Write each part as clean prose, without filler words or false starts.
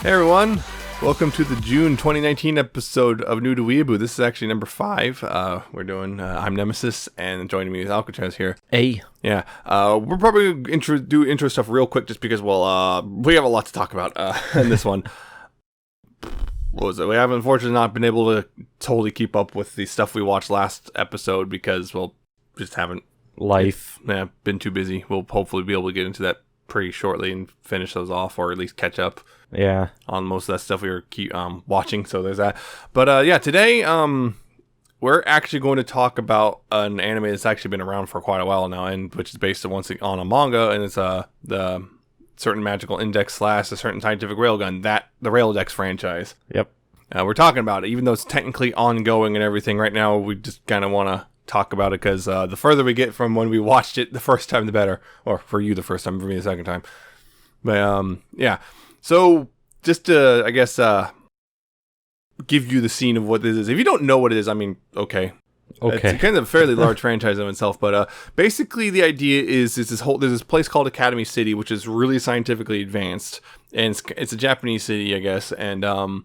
Hey everyone, welcome to the June 2019 episode of New to Weeaboo. This is actually number 5. We're doing, I'm Nemesis, and joining me is Alcatraz here. Hey. Yeah, we're probably going to do intro stuff real quick just because, well, we have a lot to talk about in this one. What was it? We have unfortunately not been able to totally keep up with the stuff we watched last episode because, well, just haven't. Been too busy. We'll hopefully be able to get into that pretty shortly and finish those off, or at least catch up. Yeah, on most of that stuff we were watching. So there's that. But yeah, today we're actually going to talk about an anime that's actually been around for quite a while now, and which is based on a manga, and it's the certain magical index / a certain scientific railgun, the Raildex franchise. Yep. We're talking about it, even though it's technically ongoing and everything. Right now, we just kind of want to talk about it because the further we get from when we watched it the first time, the better. Or for you, the first time; for me, the second time. But yeah. So just to, I guess, give you the scene of what this is. If you don't know what it is, I mean, okay. It's kind of a fairly large franchise in itself, but basically the idea is there's this place called Academy City, which is really scientifically advanced, and it's a Japanese city, I guess, and the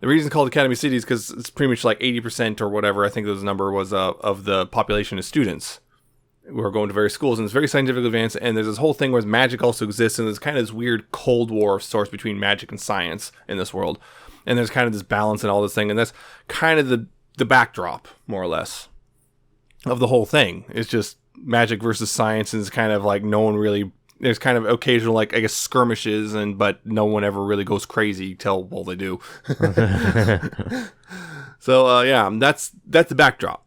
reason it's called Academy City is because it's pretty much like 80% or whatever, I think the number was, of the population is students who are going to various schools, and it's very scientifically advanced, and there's this whole thing where magic also exists, and there's kind of this weird Cold War of sorts between magic and science in this world, and there's kind of this balance and all this thing, and that's kind of the backdrop, more or less, of the whole thing. It's just magic versus science, and it's kind of like no one really, there's kind of occasional, like, I guess, skirmishes, but no one ever really goes crazy till, well, they do. So, yeah, that's the backdrop,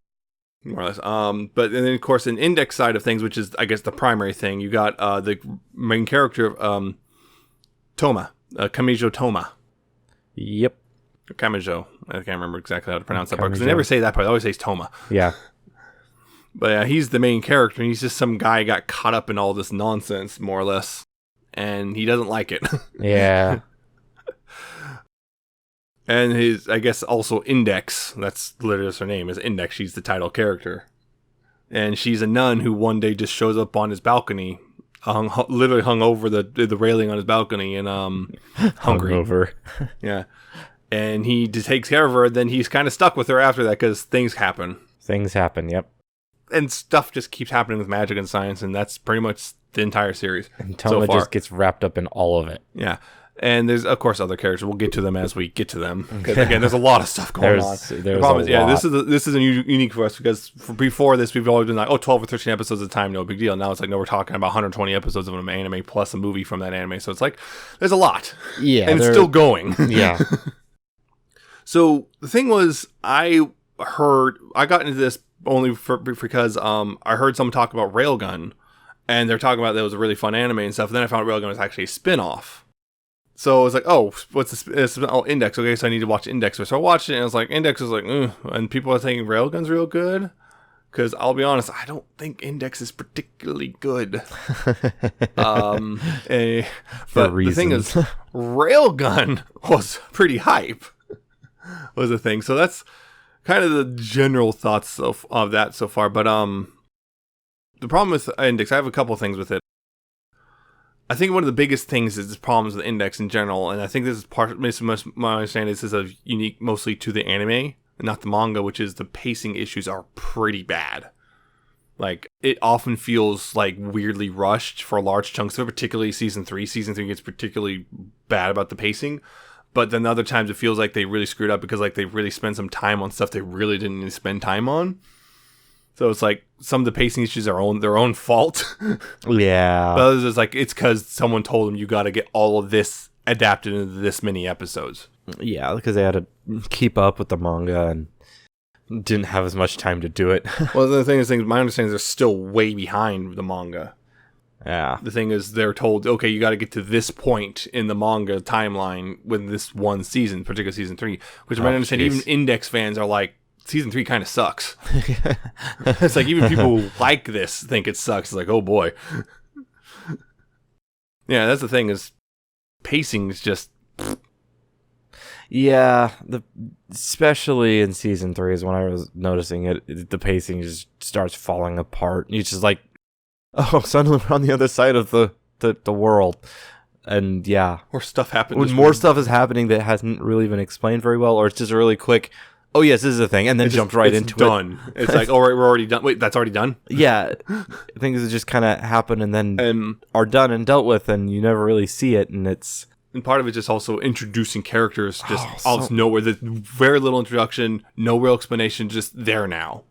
more or less. But and then, of course, an index side of things, which is, I guess, the primary thing, you got the main character of Toma, Kamijo Toma. Yep. Kamijo. I can't remember exactly how to pronounce that part, because they never say that part. They always say Toma. Yeah. But yeah, he's the main character, and he's just some guy who got caught up in all this nonsense, more or less, and he doesn't like it. Yeah. And his, I guess, also Index, that's literally her name, is Index. She's the title character. And she's a nun who one day just shows up on his balcony, literally hung over the railing on his balcony, and hungry. Hungover. Yeah. And he just takes care of her, then he's kind of stuck with her after that, because things happen. Things happen, yep. And stuff just keeps happening with magic and science, and that's pretty much the entire series. And Toma just gets wrapped up in all of it. Yeah. And there's, of course, other characters. We'll get to them as we get to them. Because, again, there's a lot of stuff going on. The problem is, this is unique for us, because before this, we've always been like, 12 or 13 episodes at a time, no big deal. Now it's like, no, we're talking about 120 episodes of an anime plus a movie from that anime. So it's like, there's a lot. Yeah. And it's still going. Yeah. So the thing was, I got into this only because I heard someone talk about Railgun, and they're talking about that it was a really fun anime and stuff. And then I found Railgun was actually a spin-off. So I was like, oh, what's this? Oh, Index. Okay, so I need to watch Index. So I watched it, and I was like, Index was like, and people are thinking Railgun's real good. Because I'll be honest, I don't think Index is particularly good. But the thing is, Railgun was pretty hype. Was the thing. So that's kind of the general thoughts of that so far. But the problem with Index, I have a couple of things with it. I think one of the biggest things is the problems with Index in general, and I think this is my understanding this is unique mostly to the anime and not the manga, which is the pacing issues are pretty bad. Like, it often feels like weirdly rushed for large chunks of it, particularly season 3. Season 3 gets particularly bad about the pacing. But then other times it feels like they really screwed up because, like, they really spent some time on stuff they really didn't need to spend time on. So it's like some of the pacing issues are their own fault. Yeah. But others is like it's because someone told them you got to get all of this adapted into this many episodes. Yeah, because they had to keep up with the manga and didn't have as much time to do it. Well, the thing is, my understanding is they're still way behind the manga. Yeah. The thing is, they're told, okay, you got to get to this point in the manga timeline with this one season, particularly season 3. Which, I understand, even Index fans are like, season 3 kind of sucks. It's like, even people who like this think it sucks. It's like, oh boy. Yeah, that's the thing, is pacing is just... Yeah, especially in season 3 is when I was noticing it. The pacing just starts falling apart. It's just like, oh, suddenly we're on the other side of the world. And yeah, Or stuff happened. when more stuff is happening that hasn't really been explained very well, or it's just a really quick, oh yes, this is a thing, and then jumps right into done. It's like, all right, we're already done. Wait, that's already done? Yeah, things that just kind of happen and then are done and dealt with, and you never really see it, and it's... And part of it just also introducing characters just out of nowhere. There's very little introduction, no real explanation, just there now.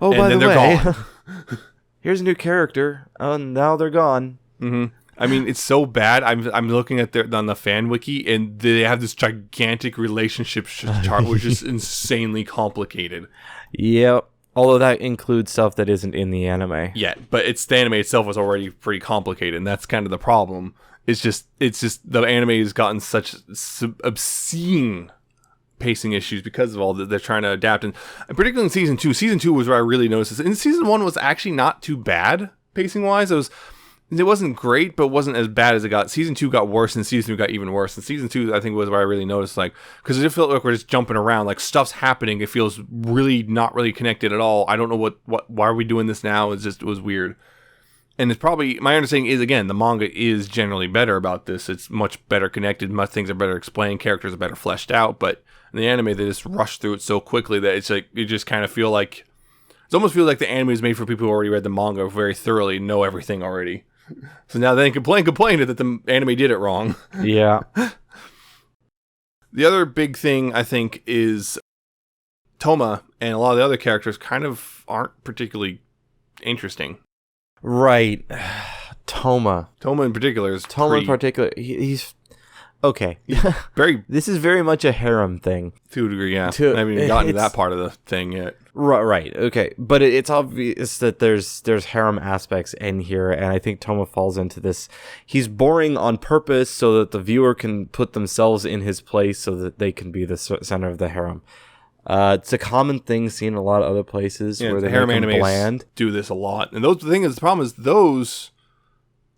Oh, and by then the way, they're gone. here's a new character. Oh, now they're gone. Mm-hmm. I mean, it's so bad. I'm looking at on the fan wiki, and they have this gigantic relationship chart, which is insanely complicated. Yep. Although that includes stuff that isn't in the anime. Yeah, but the anime itself was already pretty complicated, and that's kind of the problem. It's just the anime has gotten such obscene pacing issues because of all that they're trying to adapt, and particularly in season 2. Season 2 was where I really noticed this. In season 1 was actually not too bad pacing wise. It wasn't great, but it wasn't as bad as it got. Season 2 got worse, and season 3 got even worse. And season 2, I think, was where I really noticed, like, because it felt like we're just jumping around, like stuff's happening. It feels really not really connected at all. I don't know why are we doing this now? It was weird. And it's probably, my understanding is, again, the manga is generally better about this. It's much better connected. Much things are better explained. Characters are better fleshed out. But in the anime, they just rush through it so quickly that it's like, you just kind of feel like, it almost feels like the anime is made for people who already read the manga very thoroughly, know everything already. So now they complain that the anime did it wrong. Yeah. The other big thing, I think, is Toma and a lot of the other characters kind of aren't particularly interesting. Right. Toma in particular is in particular, he's okay. Very This is very much a harem thing. To a degree, yeah. I haven't even gotten to that part of the thing yet. Right. Okay. But it's obvious that there's harem aspects in here, and I think Toma falls into this. He's boring on purpose so that the viewer can put themselves in his place so that they can be the center of the harem. It's a common thing seen in a lot of other places where the harem animes bland. Do this a lot. And the problem is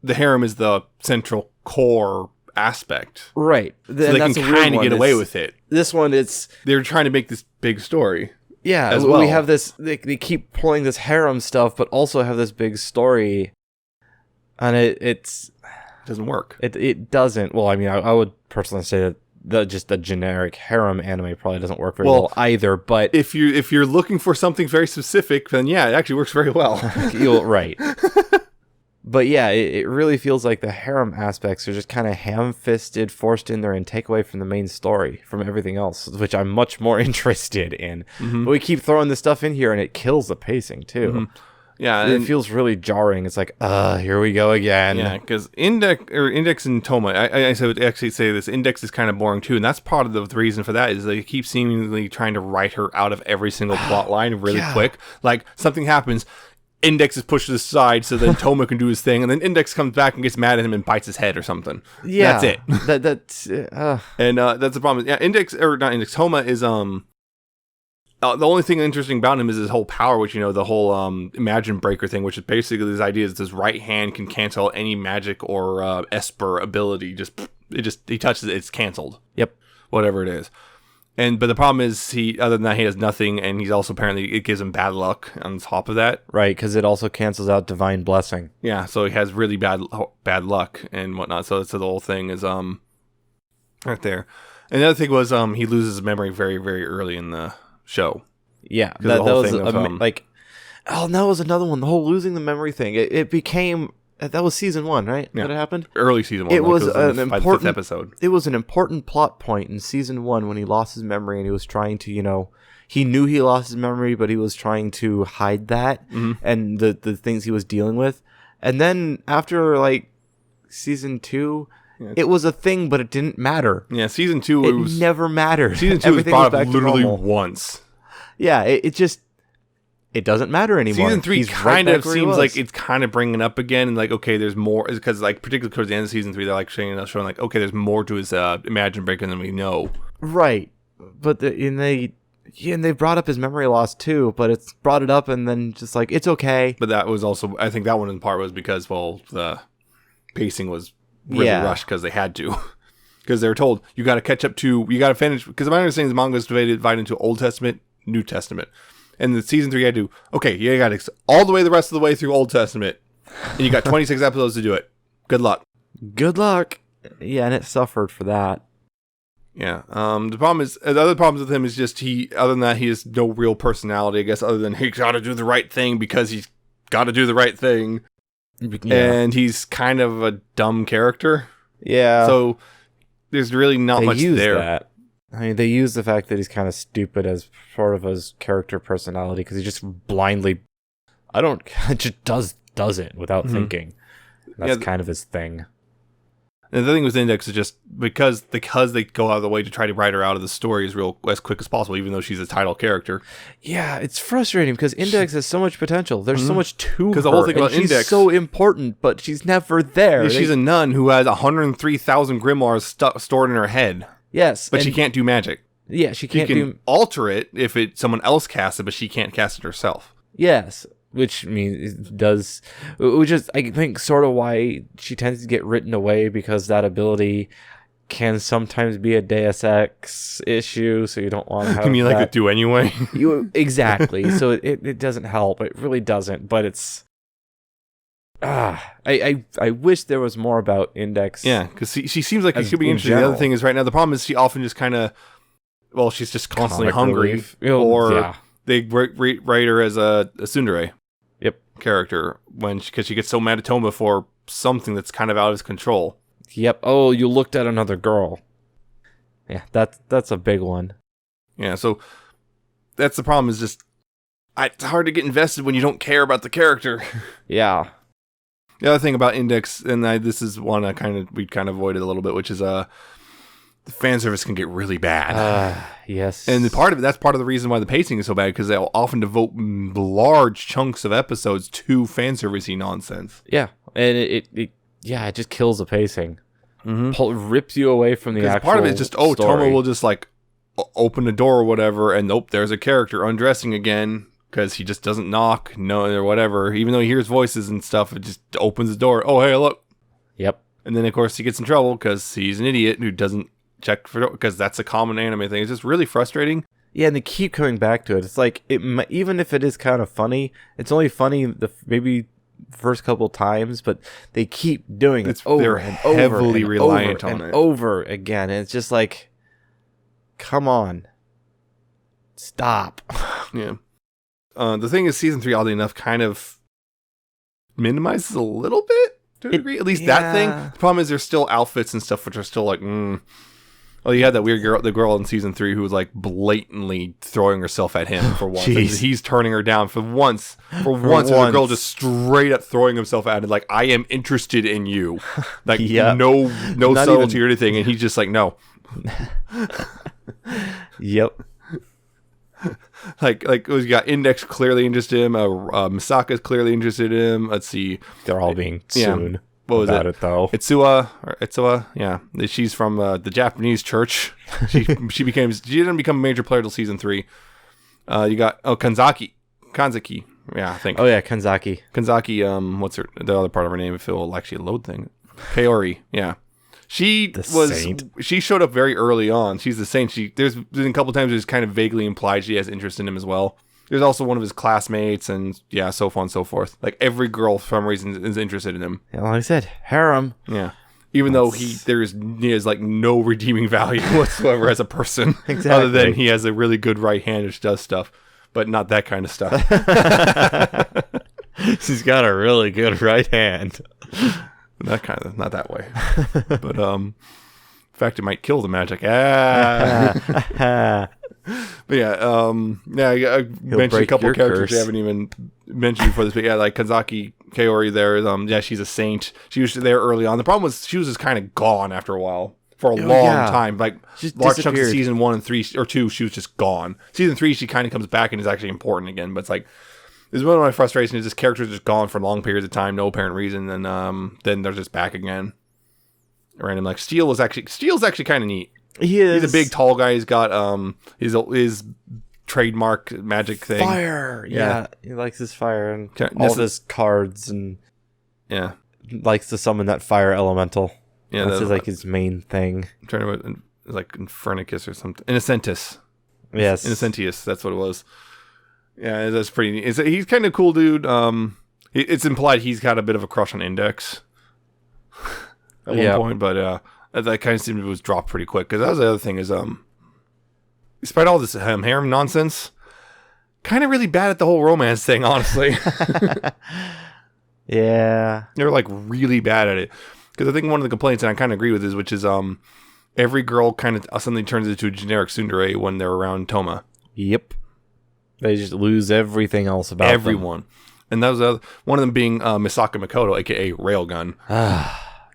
the harem is the central core aspect. Right. So they can kind of get away with it. This one, they're trying to make this big story. Yeah, as well. We have this, they keep pulling this harem stuff, but also have this big story. And it doesn't work. It doesn't. Well, I mean, I would personally say that just the generic harem anime probably doesn't work very well either. But if you're looking for something very specific, then yeah, it actually works very well. Right. But yeah, it really feels like the harem aspects are just kind of ham-fisted, forced in there, and take away from the main story, from everything else, which I'm much more interested in. Mm-hmm. But we keep throwing this stuff in here, and it kills the pacing, too. Mm-hmm. Yeah, it feels really jarring. It's like, here we go again. Yeah, because Index and Toma, I would actually say this, Index is kind of boring, too, and that's part of the reason for that, is they keep seemingly trying to write her out of every single plot line really quick. Like, something happens, Index is pushed to the side so then Toma can do his thing, and then Index comes back and gets mad at him and bites his head or something. Yeah. That's it. that's And that's the problem. Yeah, Toma is the only thing interesting about him is his whole power, which, the whole Imagine Breaker thing, which is basically this idea that his right hand can cancel any magic or Esper ability. He touches it, it's canceled. Yep. Whatever it is. But the problem is, other than that, he has nothing, and he's also it gives him bad luck on top of that. Right, because it also cancels out Divine Blessing. Yeah, so he has really bad luck and whatnot. So the whole thing is right there. And the other thing was he loses his memory very, very early in the show. Yeah, that was that was another one. The whole losing the memory thing. It became. That was season 1, right? Yeah. That it happened? Early season 1. It was an important 5th episode. It was an important plot point in season 1 when he lost his memory and he was trying to, he knew he lost his memory, but he was trying to hide that and the things he was dealing with. And then after season 2, it was a thing, but it didn't matter. Yeah, season 2 it never mattered. Season 2 was brought up literally once. Yeah, it doesn't matter anymore. Season 3 kind of seems like it's kind of bringing up again, and okay, there's more, because particularly towards the end of season 3, they're showing okay, there's more to his Imagine Breaker than we know. Right, but they brought up his memory loss too, but it's brought it up and then just it's okay. But that was also, I think that one in part was because the pacing was really rushed because they had to. Because they were told you got to catch up to, you got to finish, because my understanding is the manga is divided into Old Testament, New Testament. And the season 3 you got to all the way through Old Testament. And you got 26 episodes to do it. Good luck. Good luck. Yeah, and it suffered for that. Yeah. The problem is, the other problems with him is just other than that, he has no real personality, I guess, other than he's got to do the right thing because he's got to do the right thing. Yeah. And he's kind of a dumb character. Yeah. So there's really not much there. That. I mean, they use the fact that he's kind of stupid as part of his character personality because he just blindly, just does it without thinking. That's kind of his thing. And the thing with Index is just because they go out of the way to try to write her out of the story as quick as possible, even though she's a title character. Yeah, it's frustrating because Index has so much potential. There's so much to her. Because the whole thing about Index, she's so important, but she's never there. Yeah, she's a nun who has 103,000 grimoires stored in her head. Yes, but she can't do magic. Yeah, she can alter it if someone else casts it, but she can't cast it herself. Yes. Which means which is, I think, sort of why she tends to get written away, because that ability can sometimes be a Deus Ex issue, so you don't want to have. You mean like it do anyway? Exactly. So it doesn't help. It really doesn't. But it's. I wish there was more about Index. Yeah, because she seems like it could be interesting. The other thing is, right now the problem is she often just kind of, she's just constantly hungry, they write her as a tsundere. Character because she gets so mad at Toma for something that's kind of out of his control. Yep. Oh, you looked at another girl. Yeah, that's a big one. Yeah, so that's the problem. Is just it's hard to get invested when you don't care about the character. Yeah. The other thing about Index, and this is one we kind of avoided a little bit, which is the fan service can get really bad. Yes. And that's part of the reason why the pacing is so bad, because they'll often devote large chunks of episodes to fan servicey nonsense. Yeah. And it just kills the pacing. Rips you away from the actual part of it is just, story. Toma will just open the door or whatever, and nope, there's a character undressing again, because he just doesn't knock, or whatever. Even though he hears voices and stuff, it just opens the door. Oh, hey, look. Yep. And then, of course, he gets in trouble because he's an idiot who doesn't check for, because that's a common anime thing. It's just really frustrating. Yeah, and they keep coming back to it. It's like, even if it is kind of funny, it's only funny maybe first couple times, but they keep doing it over and over. They're heavily reliant on it. Over again. And it's just like, come on. Stop. Yeah. The thing is, season 3, oddly enough, kind of minimizes a little bit to a degree. At least that thing. The problem is there's still outfits and stuff which are still like, Oh, you had that weird girl, the girl in season 3 who was like blatantly throwing herself at him for once. He's turning her down for once. For once, there's a girl just straight up throwing himself at him, like, I am interested in you. Like, no subtlety or anything. And he's just like, no. Yep. Like you got Index clearly interested in him. Misaka's clearly interested in him. Let's see. They're all being soon. Yeah. What was it though? Itsuwa, yeah. She's from the Japanese church. She didn't become a major player till season 3. You got Kanzaki, yeah, I think. Oh yeah, Kanzaki. What's the other part of her name? If it will actually load thing. Kaori, yeah. She showed up very early on. She's the saint. There's been a couple times it's kind of vaguely implied she has interest in him as well. There's also one of his classmates, and yeah, so on and so forth. Like, every girl, for some reason, is interested in him. Yeah, like I said, harem. Yeah. Even though he has like no redeeming value whatsoever as a person. Exactly. Other than he has a really good right hand which does stuff. But not that kind of stuff. She's got a really good right hand. Not that way. But in fact, it might kill the magic. But yeah, I mentioned a couple characters I haven't even mentioned before this. But yeah, like Kanzaki Kaori there. She's a saint. She was there early on. The problem was she was just kind of gone after a while. For a long time. Like, large chunks of season 1 and 3 or 2, she was just gone. Season 3, she kind of comes back and is actually important again. But it's like, this is one of my frustrations, is this character's just gone for long periods of time, no apparent reason, and then they're just back again. Random. Like, Steel's actually kind of neat. He's a big, tall guy. He's got his trademark magic thing. Fire! Yeah. He likes his fire and all of his cards, and likes to summon that fire elemental. Yeah, that's his main thing. I'm trying to like Infernicus or something. Innocentus. Yes. Innocentius, that's what it was. Yeah, that's pretty neat. He's kind of cool, dude. It's implied he's got a bit of a crush on Index at one point, but That kind of seemed was dropped pretty quick. Because that was the other thing is, despite all this harem nonsense, kind of really bad at the whole romance thing, honestly. Yeah. They're like really bad at it. Because I think one of the complaints, and I kind of agree with this, which is every girl kind of suddenly turns into a generic tsundere when they're around Toma. Yep. They just lose everything else about everyone. And that was one of them being Misaka Makoto, aka Railgun.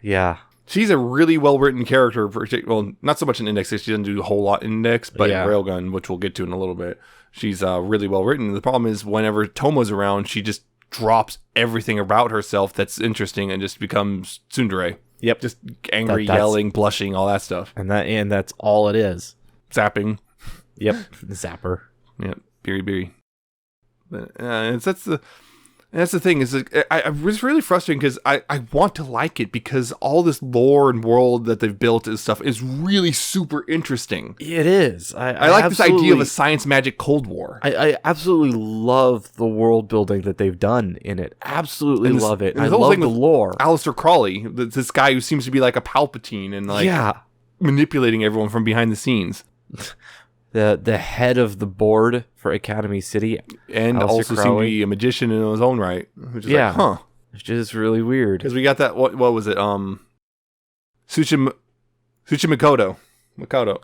Yeah. She's a really well-written character. Well, not so much in Index. She doesn't do a whole lot in Index, but in Railgun, which we'll get to in a little bit, she's really well-written. The problem is whenever Toma's around, she just drops everything about herself that's interesting and just becomes tsundere. Yep. Just angry, yelling, blushing, all that stuff. And that's all it is. Zapping. Yep. Zapper. Yep. Biri. But, that's the thing is, I was really frustrating because I want to like it because all this lore and world that they've built and stuff is really super interesting. It is. I like this idea of a science magic Cold War. I absolutely love the world building that they've done in it. Absolutely love it. I love the lore. Aleister Crowley, this guy who seems to be like a Palpatine and like manipulating everyone from behind the scenes. The head of the board for Academy City, and Aleister also Crowley. seemed to be a magician in his own right, which is like, huh? It's just really weird. Because we got that. What was it? Makoto.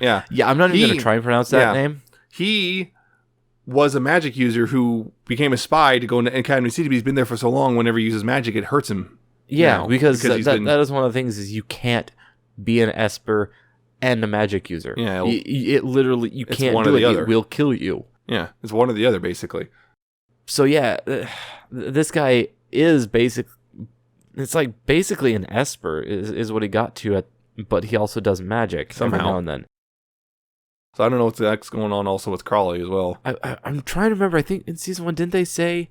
Yeah. Yeah, I'm not even gonna try and pronounce that name. He was a magic user who became a spy to go into Academy City, but he's been there for so long. Whenever he uses magic, it hurts him. Yeah, because that is one of the things is you can't be an Esper and a magic user. Yeah, it literally you can't do it. It will kill you. Yeah, it's one or the other basically. So yeah, this guy is it's like basically an Esper is what he got to but he also does magic somehow every now and then. So I don't know what's next going on also with Crowley as well. I'm trying to remember. I think in season 1, didn't they say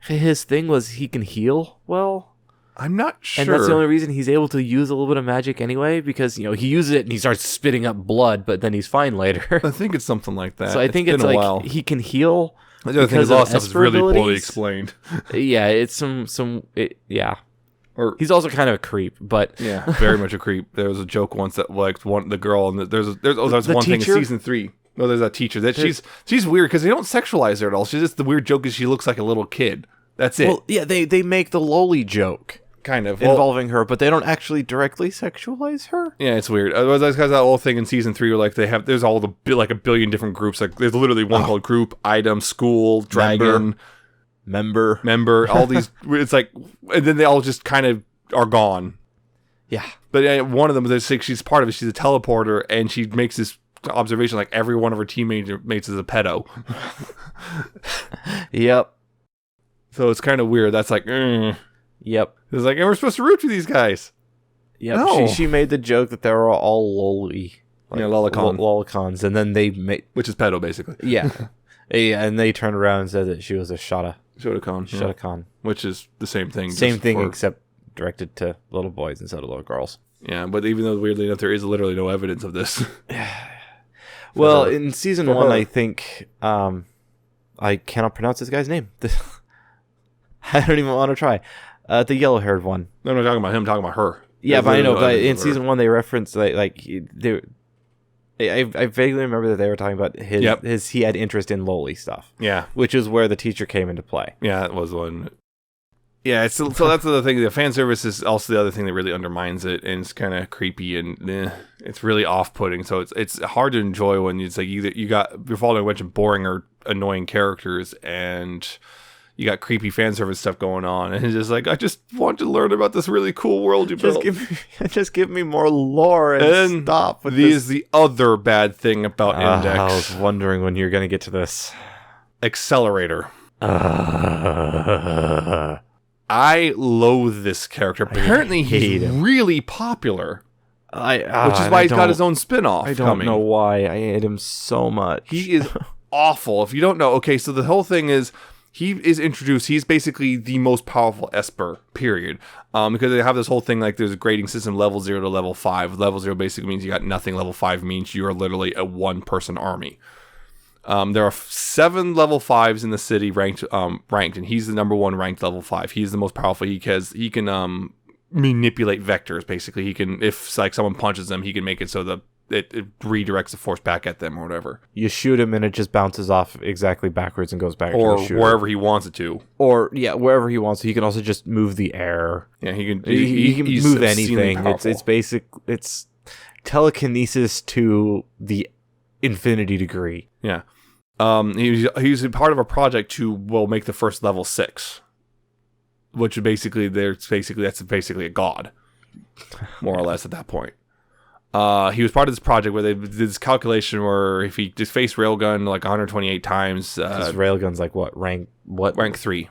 his thing was he can heal well? I'm not sure. And that's the only reason he's able to use a little bit of magic anyway, because, he uses it and he starts spitting up blood, but then he's fine later. I think it's something like that. So I think it's like he can heal. The other thing is all stuff is really poorly explained. Yeah, it's yeah. Or he's also kind of a creep, but yeah, very much a creep. There was a joke once that like the girl, and there's one thing in season 3. No, there's that teacher that she's weird because they don't sexualize her at all. She's just the weird joke is she looks like a little kid. That's it. Well, yeah, they make the lolly joke. Kind of involving her, but they don't actually directly sexualize her. Yeah, it's weird. Otherwise, because that whole thing in season 3 where like there's all like a billion different groups. Like there's literally one called group, item, school, dragon, member. All these. It's like, and then they all just kind of are gone. Yeah, but one of them, there's like she's part of it. She's a teleporter, and she makes this observation like every one of her teammates is a pedo. Yep. So it's kind of weird. That's like. Yep. It's like, and we're supposed to root for these guys. Yeah. No. She made the joke that they were all lolly. Like, lolicons. And then they made... Which is pedo, basically. Yeah. Yeah, and they turned around and said that she was a Shotacon. Yeah. Which is the same thing. Same thing, except directed to little boys instead of little girls. Yeah, but even though, weirdly enough, there is literally no evidence of this. Well, in season 1, I think... I cannot pronounce this guy's name. I don't even want to try. The yellow-haired one. No, I'm not talking about him. I'm talking about her. Yeah, but I know. But in season 1, they referenced I vaguely remember that they were talking about his. He had interest in loli stuff. Yeah, which is where the teacher came into play. Yeah, that was one. Yeah, so that's the other thing. The fan service is also the other thing that really undermines it, and it's kind of creepy and it's really off-putting. So it's hard to enjoy when it's like you're following a bunch of boring or annoying characters and. You got creepy fan service stuff going on, and it's just like I just want to learn about this really cool world you built. Just give me more lore and stop with this. The other bad thing about Index. I was wondering when you're going to get to this. Accelerator. I loathe this character. Apparently, he's really popular. Which is why he's got his own spin-off. I don't know why. I hate him so much. He is awful. If you don't know, okay, so the whole thing is. He is introduced. He's basically the most powerful Esper, period. Because they have this whole thing like there's a grading system level 0 to level 5. Level 0 basically means you got nothing. Level 5 means you are literally a one-person army. There are 7 level 5s in the city ranked, and he's the number 1 ranked level 5. He's the most powerful. He can manipulate vectors. Basically, he can, if like someone punches them, he can make it so it redirects the force back at them or whatever. You shoot him and it just bounces off exactly backwards and goes back or to the shooter. wherever he wants it to. Or wherever he wants to. He can also just move the air. Yeah, he can. He can move anything. It's telekinesis to the infinity degree. Yeah. He's part of a project to make the first level 6, which basically that's basically a god, more or less at that point. He was part of this project where they did this calculation where if he just faced Railgun like 128 times, Railgun's like rank 3.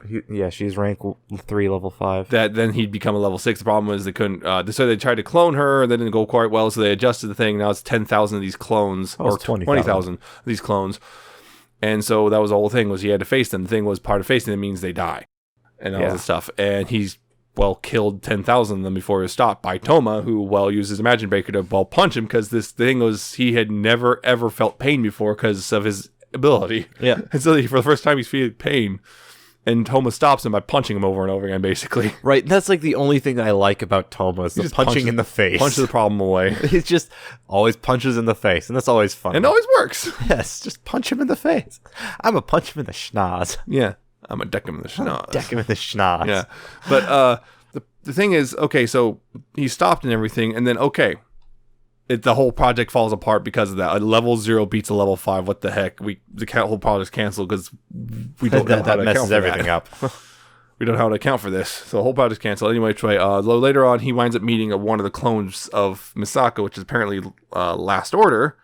She's rank 3, level 5. Then he'd become a level 6. The problem was they couldn't. So they tried to clone her, and that didn't go quite well. So they adjusted the thing. Now it's 10,000 of these clones, or 20,000 of these clones. And so that was the whole thing, was he had to face them. The thing was, part of facing them means they die, and all this stuff. And he's killed 10,000 of them before he was stopped by Toma, who used his Imagine Breaker to punch him, because this thing was, he had never ever felt pain before because of his ability. Yeah. And so for the first time he's feeling pain, and Toma stops him by punching him over and over again, basically. Right. That's like the only thing I like about Toma is the punching in the face. Punches the problem away. He just always punches in the face, and that's always fun. And it always works. Yes, just punch him in the face. I'm a punch him in the schnoz. Yeah. I'm gonna deck him in the schnoz. Deck him in the schnoz. Yeah. But the thing is, okay, so he stopped and everything, and then the whole project falls apart because of that. A level 0 beats a level 5. What the heck? The whole project's canceled because we don't know how to account for everything up. We don't know how to account for this. So the whole project's canceled. Anyway, later on, he winds up meeting one of the clones of Misaka, which is apparently Last Order.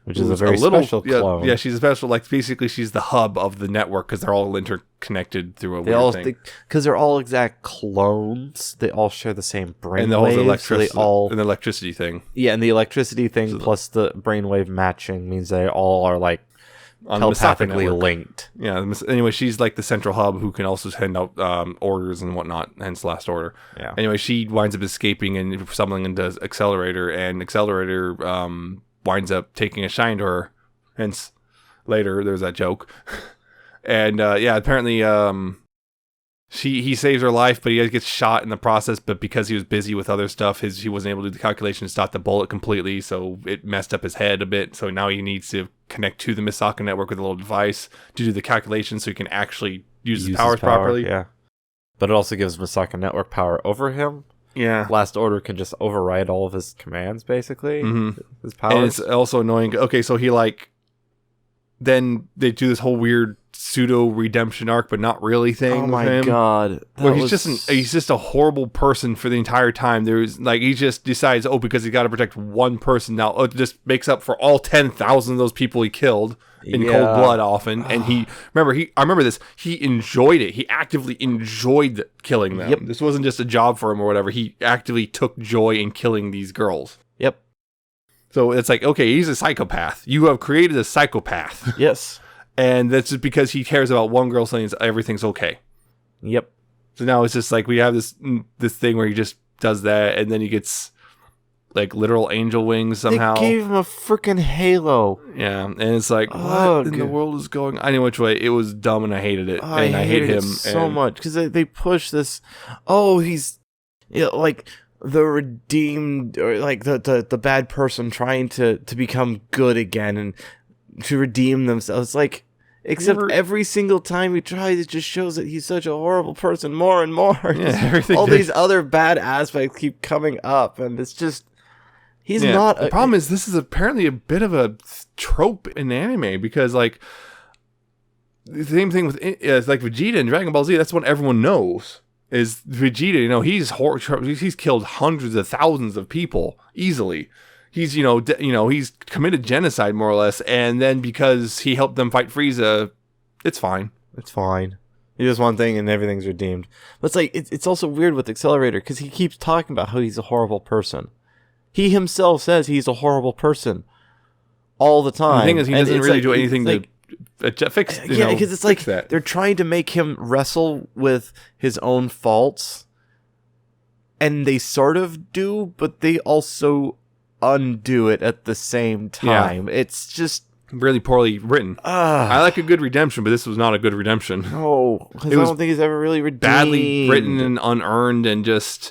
Which is a very special clone. Yeah, she's a special, basically she's the hub of the network because they're all interconnected through a weird thing. Because they're all exact clones. They all share the same brainwave. And the the electricity thing. Yeah, and the electricity thing plus the brainwave matching means they all are telepathically linked. Yeah, anyway, she's like the central hub who can also send out orders and whatnot, hence Last Order. Yeah. Anyway, she winds up escaping and summoning into Accelerator, and Accelerator winds up taking a shine to her. Hence, later there's that joke. And apparently he saves her life, but he gets shot in the process. But because he was busy with other stuff, he wasn't able to do the calculation to stop the bullet completely, so it messed up his head a bit. So now he needs to connect to the Misaka network with a little device to do the calculation, so he can actually use his powers properly. Yeah, but it also gives Misaka network power over him. Yeah. Last Order can just override all of his commands, basically. Mm-hmm. His powers. And it's also annoying. Okay, so he then they do this whole weird pseudo redemption arc, but not really thing. Oh my with him, god! Where he's just a horrible person for the entire time. There's he just decides, because he's got to protect one person now. It just makes up for all 10,000 of those people he killed in cold blood often. And I remember this. He enjoyed it. He actively enjoyed killing them. Yep. This wasn't just a job for him or whatever. He actively took joy in killing these girls. Yep. So it's he's a psychopath. You have created a psychopath. Yes. And that's just because he cares about one girl saying everything's okay. Yep. So now it's just we have this thing where he just does that, and then he gets literal angel wings somehow. They gave him a freaking halo. Yeah, and it's what in the world is going on? Anyway, which way? It was dumb, and I hated it. And I hate him so much because they push this. Oh, he's the redeemed, or the bad person trying to become good again and to redeem themselves. Except every single time he tries, it just shows that he's such a horrible person more and more. Yeah, all these other bad aspects keep coming up, and it's just he's not. The problem is this is apparently a bit of a trope in anime, because the same thing with Vegeta in Dragon Ball Z. That's what everyone knows. Is Vegeta, he's killed hundreds of thousands of people easily. He's he's committed genocide more or less, and then because he helped them fight Frieza, it's fine. It's fine. He does one thing and everything's redeemed. But it's also weird with Accelerator because he keeps talking about how he's a horrible person. He himself says he's a horrible person all the time. The thing is, he doesn't really do anything to fix. Because it's that. They're trying to make him wrestle with his own faults, and they sort of do, but they also undo it at the same time. It's just really poorly written. I like a good redemption, but this was not a good redemption. No, because I don't think he's ever really redeemed. Badly written and unearned, and just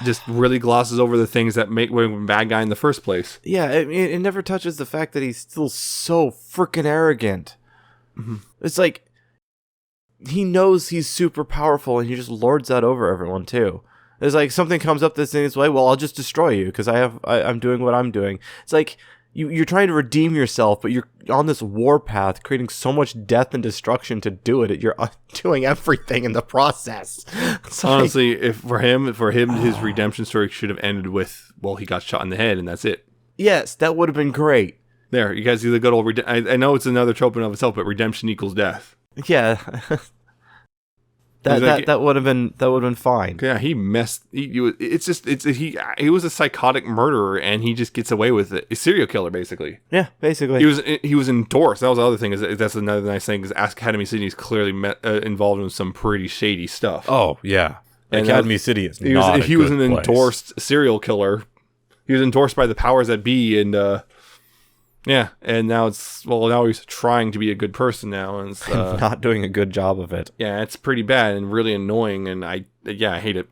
just really glosses over the things that make him a bad guy in the first place. Yeah, it never touches the fact that he's still so freaking arrogant. Mm-hmm. It's like he knows he's super powerful, and he just lords that over everyone too. It's like something comes up that's in his way. Well, I'll just destroy you because I'm doing what I'm doing. It's like you're trying to redeem yourself, but you're on this war path, creating so much death and destruction to do it. You're doing everything in the process. It's honestly, if for him, his redemption story should have ended with, well, he got shot in the head, and that's it. Yes, that would have been great. There, you guys do the good old. I know it's another trope in of itself, but redemption equals death. Yeah. That would have been fine. Yeah, he messed. He was a psychotic murderer, and he just gets away with it. A serial killer, basically. Yeah, basically. He was endorsed. That was the other thing. That's another nice thing. Is Academy City is clearly involved in some pretty shady stuff. Oh yeah, and Academy City is he not. He was an endorsed serial killer. He was endorsed by the powers that be, and yeah, and now now he's trying to be a good person now, and it's, not doing a good job of it. Yeah, it's pretty bad and really annoying, and I hate it.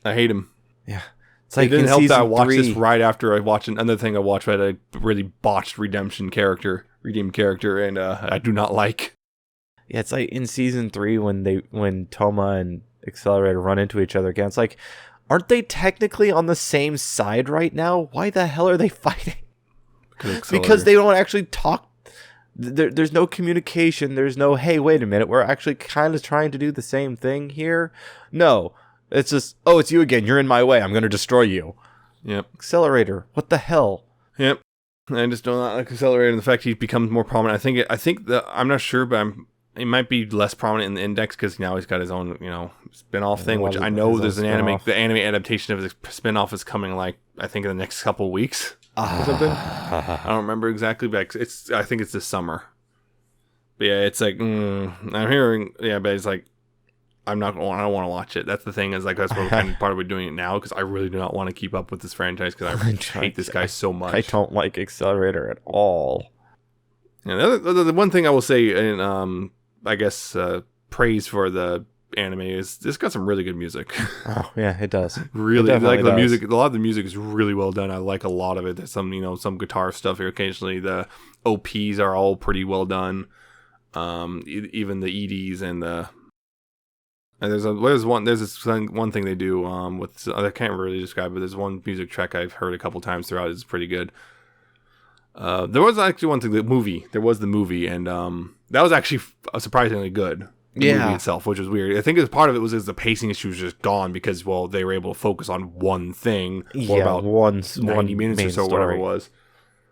I hate him. Yeah, it's like it didn't help that I watched this right after I watched another thing I watched, but a really botched redeemed character, and I do not like. Yeah, it's like in season 3 when Toma and Accelerator run into each other again. It's like, aren't they technically on the same side right now? Why the hell are they fighting? Because they don't actually talk. There's no communication. There's no, hey, wait a minute, we're actually kind of trying to do the same thing here. No, it's just, oh, it's you again. You're in my way. I'm going to destroy you. Yep. Accelerator. What the hell? Yep. I just don't like Accelerator and the fact he becomes more prominent. I think that I'm not sure, but he might be less prominent in the Index because now he's got his own, spin-off thing, which I know there's the anime adaptation of his spin-off is coming, like, I think in the next couple of weeks. Or something. I don't remember exactly, but I think it's this summer. But yeah, it's like I'm hearing, but it's like I don't want to watch it. That's the thing, is like that's what kind of part of we're doing it now, because I really do not want to keep up with this franchise because I hate this guy so much. I don't like Accelerator at all. And the one thing I will say, and I guess praise for the anime is this got some really good music. Oh yeah, it does. Really, like the music. A lot of the music is really well done. I like a lot of it. There's some guitar stuff here occasionally. The OPs are all pretty well done. Even the EDs and there's one thing they do with, I can't really describe it, but there's one music track I've heard a couple times throughout. It's pretty good. There was actually one thing, the movie. There was the movie, and that was actually surprisingly good. The movie itself, which was weird. I think part of it was the pacing issue was just gone because, they were able to focus on one thing for about 90 minutes or so, whatever it was.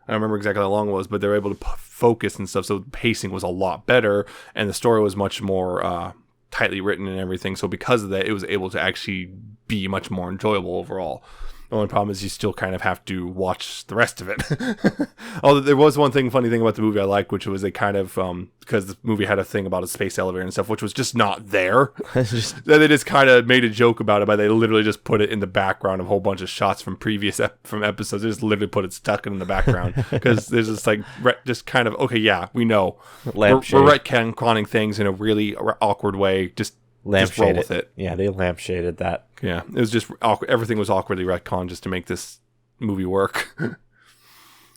I don't remember exactly how long it was, but they were able to focus and stuff, so the pacing was a lot better, and the story was much more tightly written and everything. So because of that, it was able to actually be much more enjoyable overall. The only problem is you still kind of have to watch the rest of it. Although there was one funny thing about the movie I liked, which was they kind of, because the movie had a thing about a space elevator and stuff, which was just not there. They just kind of made a joke about it, but they literally just put it in the background of a whole bunch of shots from previous from episodes. They just literally put it stuck in the background because there's just like, just kind of, okay, yeah, we know. We're retconning things in a really awkward way. Just roll with it. Yeah, they lampshaded that. Yeah, it was just awkward. Everything was awkwardly retconned just to make this movie work.